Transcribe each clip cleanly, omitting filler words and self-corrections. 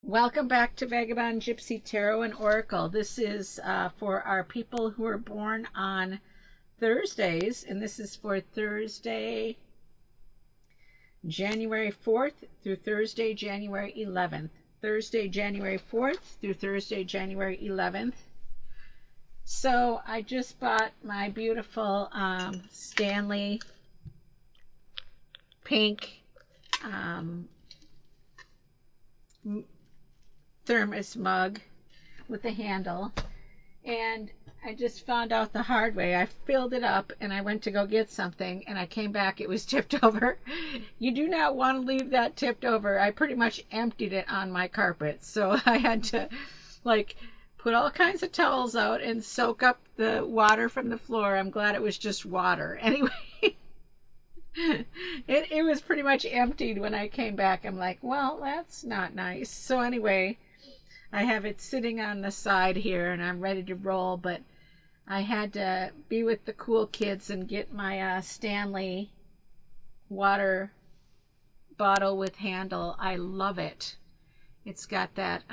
Welcome back to Vagabond, Gypsy, Tarot, and Oracle. This is for our people who are born on Thursdays, and this is for Thursday, January 4th through Thursday, January 11th. Thursday, January 4th through Thursday, January 11th. So I just bought my beautiful Stanley pink thermos mug with the handle, and I just found out the hard way. I filled it up and I went to go get something, and I came back, it was tipped over. You do not want to leave that tipped over. I pretty much emptied it on my carpet, so I had to like put all kinds of towels out and soak up the water from the floor. I'm glad it was just water. Anyway, it was pretty much emptied when I came back. I'm like, well, that's not nice. So anyway, I have it sitting on the side here and I'm ready to roll, but I had to be with the cool kids and get my Stanley water bottle with handle. I love it. It's got that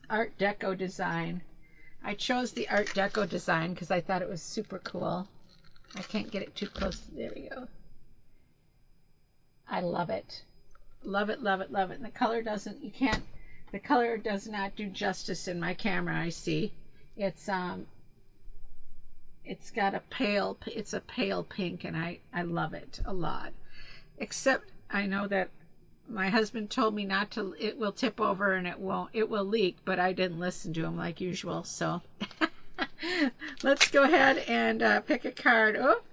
Art Deco design. I chose the Art Deco design because I thought it was super cool. I can't get it too close. There we go. I love it. Love it, love it, love it. And the color doesn't, you can't, the color does not do justice in my camera, I see. It's got a pale, it's a pale pink, and I love it a lot. Except I know that my husband told me not to, it will tip over and it will leak, but I didn't listen to him like usual. So let's go ahead and pick a card. Oh,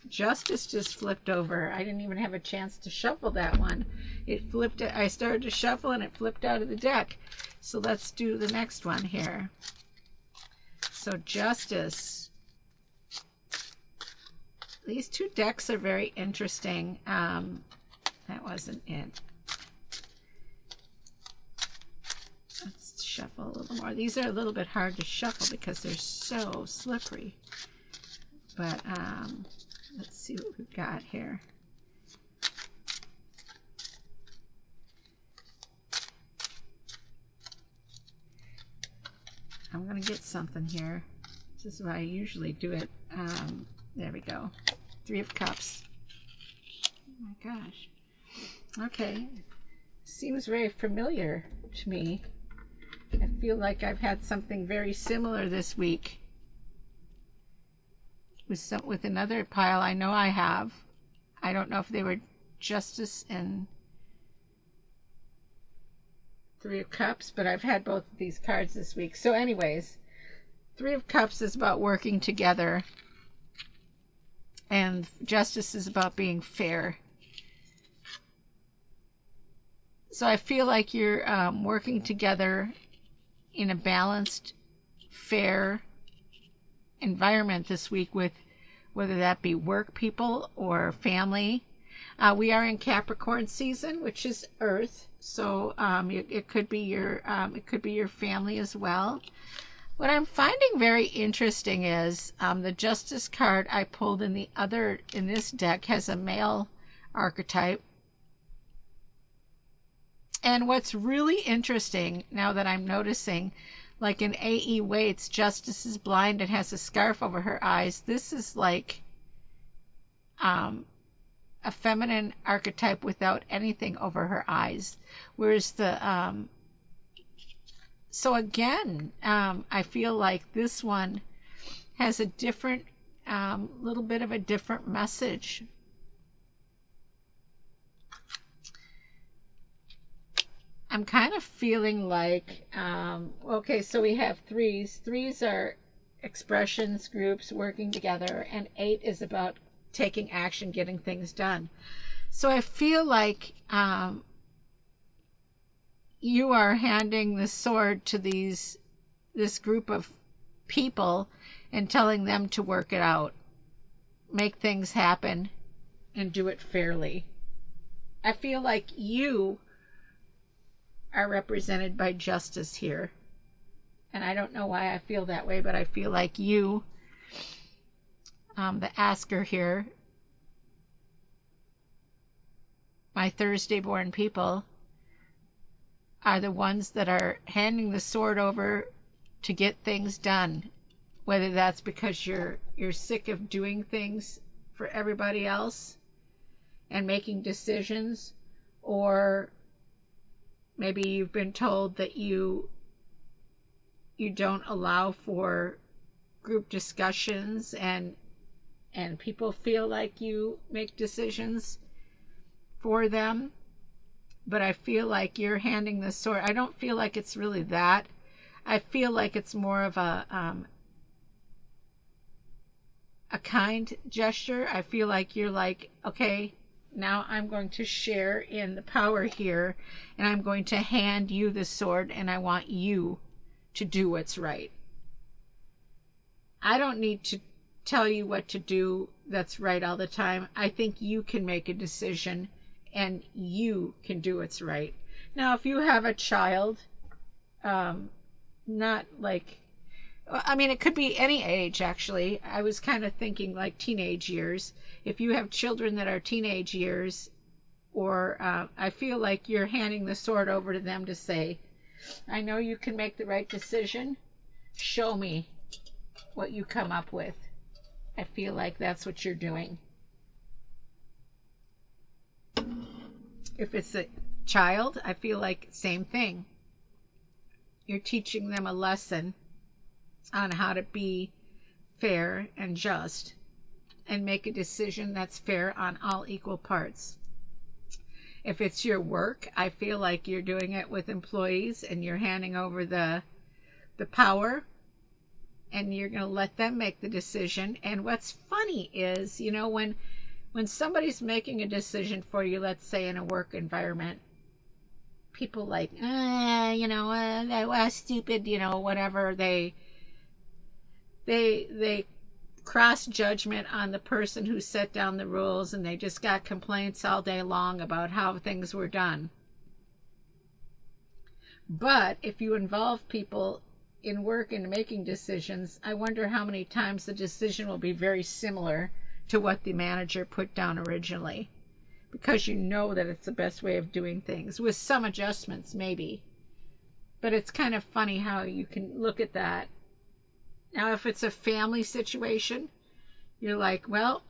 Justice just flipped over. I didn't even have a chance to shuffle that one. It flipped. I started to shuffle and it flipped out of the deck. So let's do the next one here. So Justice. These two decks are very interesting. That wasn't it. Let's shuffle a little more. These are a little bit hard to shuffle because they're so slippery. But let's see what we've got here. I'm going to get something here. This is why I usually do it. There we go. Three of Cups. Oh my gosh. Okay. Seems very familiar to me. I feel like I've had something very similar this week. With another pile, I know I have. I don't know if they were Justice and Three of Cups, but I've had both of these cards this week. So anyways, Three of Cups is about working together, and Justice is about being fair. So I feel like you're working together in a balanced, fair environment this week, with whether that be work people or family. We are in Capricorn season, which is Earth, so it could be your family as well. What I'm finding very interesting is the Justice card I pulled in this deck has a male archetype. And what's really interesting now that I'm noticing, like in A.E. Waite's Justice is blind and has a scarf over her eyes, this is like a feminine archetype without anything over her eyes. Whereas so again, I feel like this one has a different, little bit of a different message. I'm kind of feeling like, okay, so we have threes. Threes are expressions, groups, working together, and 8 is about taking action, getting things done. So I feel like you are handing the sword to this group of people and telling them to work it out, make things happen, and do it fairly. I feel like you are represented by Justice here. And I don't know why I feel that way, but I feel like you, the asker here, my Thursday born people, are the ones that are handing the sword over to get things done, whether that's because you're sick of doing things for everybody else and making decisions, or maybe you've been told that you don't allow for group discussions, and people feel like you make decisions for them. But I feel like you're handing the sword. I don't feel like it's really that. I feel like it's more of a kind gesture. I feel like you're like, okay, now I'm going to share in the power here, and I'm going to hand you the sword, and I want you to do what's right. I don't need to tell you what to do that's right all the time. I think you can make a decision, and you can do what's right. Now, if you have a child, not like, I mean, it could be any age, actually. I was kind of thinking like teenage years. If you have children that are teenage years, or I feel like you're handing the sword over to them to say, I know you can make the right decision. Show me what you come up with. I feel like that's what you're doing. If it's a child, I feel like same thing. You're teaching them a lesson on how to be fair and just and make a decision that's fair on all equal parts. If it's your work, I feel like you're doing it with employees, and you're handing over the power, and you're going to let them make the decision. And what's funny is, when somebody's making a decision for you, let's say in a work environment, people like, that was stupid, whatever. They cross judgment on the person who set down the rules, and they just got complaints all day long about how things were done. But if you involve people in work and making decisions, I wonder how many times the decision will be very similar to what the manager put down originally, because you know that it's the best way of doing things, with some adjustments maybe. But it's kind of funny how you can look at that. Now, if it's a family situation, you're like, well,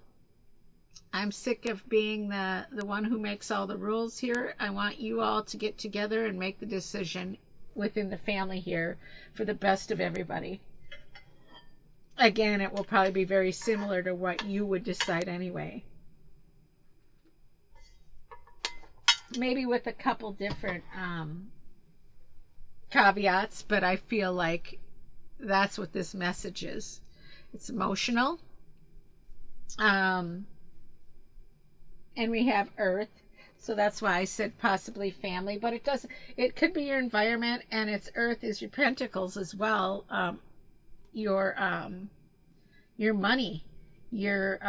I'm sick of being the one who makes all the rules here. I want you all to get together and make the decision within the family here for the best of everybody. Again, it will probably be very similar to what you would decide anyway. Maybe with a couple different caveats, but I feel like that's what this message is. It's emotional. And we have Earth. So that's why I said possibly family, but it could be your environment, and its Earth is your pentacles as well. Your money, your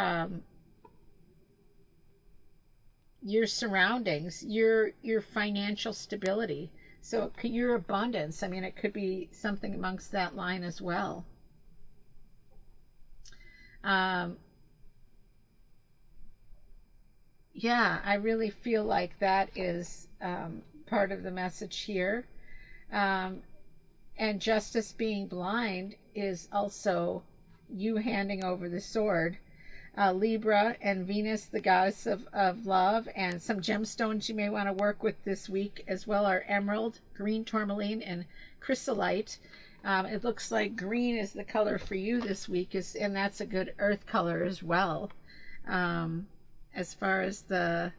surroundings, your financial stability. So your abundance. I mean, it could be something amongst that line as well. Yeah, I really feel like that is part of the message here. And justice being blind is also you handing over the sword. Libra and Venus, the goddess of love, and some gemstones you may want to work with this week as well are emerald, green tourmaline, and chrysolite. It looks like green is the color for you this week, and that's a good earth color as well. As far as the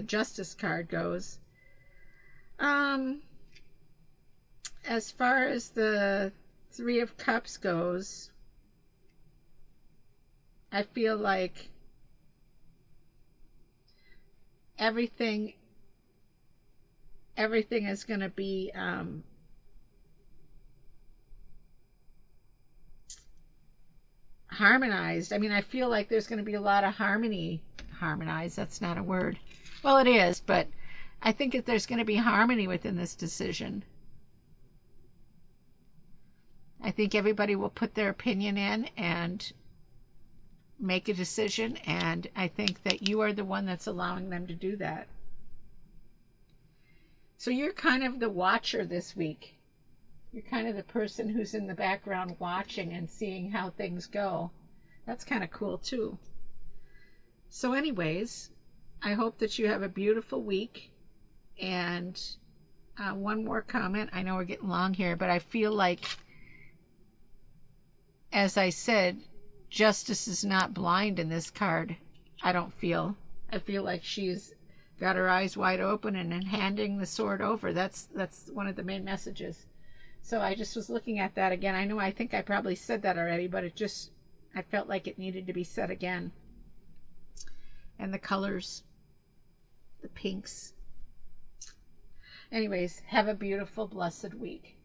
justice card goes. As far as the Three of Cups goes, I feel like everything is going to be harmonized. I mean, I feel like there's going to be a lot of harmonized, that's not a word. Well, it is, but I think that there's going to be harmony within this decision. I think everybody will put their opinion in, and make a decision, and I think that you are the one that's allowing them to do that. So you're kind of the watcher this week. You're kind of the person who's in the background watching and seeing how things go. That's kind of cool too. So anyways, I hope that you have a beautiful week. And one more comment. I know we're getting long here, but I feel like, as I said, justice is not blind in this card. I feel like she's got her eyes wide open and handing the sword over. That's one of the main messages. So I just was looking at that again. I think I probably said that already, but I felt like it needed to be said again. And the colors, the pinks. Anyways, have a beautiful, blessed week.